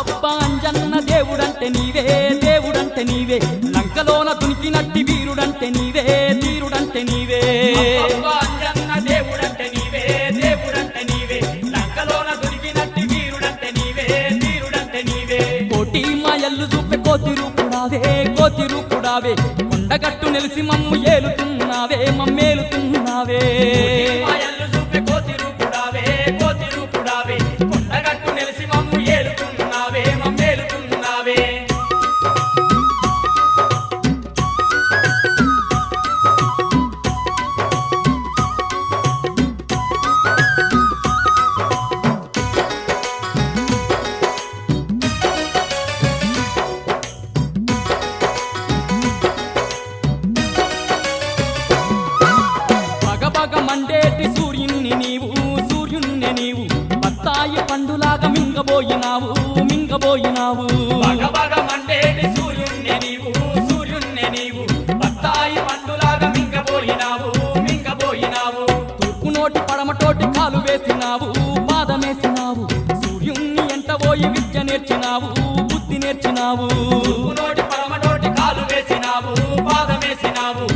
అబ్బబ్బా అంజన్న దేవుడంటే నీవే దేవుడంటే నీవే లంకలోన దునికినట్టి వీరుడంటే నీవే ధీరుడంటే నీవే అబ్బబ్బా అంజన్న దేవుడంటే నీవే దేవుడంటే నీవే లంకలోన దునికినట్టి వీరుడంటే నీవే ధీరుడంటే నీవే కోటి మాయల్లు చూపే కోతి రూపుడావే కొండగట్టు నిలిసి మమ్ము ఏలుతున్నావే మమ్మేలుతున్నావే మాయల్లు చూపే కోతి రూపుడావే కొండగట్టు నిలిసి మమ్ము ఏలుతున్నావే మమ్మేలుతున్నావే బగబగ మండేటి సూర్యుణ్ణి నీవు బత్తాయి పండులాగా మింగబోయినావు బగబగ మండేటి సూర్యుణ్ణి నీవు బత్తాయి పండులాగా మింగబోయినావు తూర్పు నోటి పడమటోటి కాలు వేసినావు పాదమేసినావు సూర్యుణ్ణి ఎంటబోయి విద్య నేర్చినావు బుద్ధి నేర్చినావు నోటి పరమటోటి కాలు వేసినావు పాదమేసినావు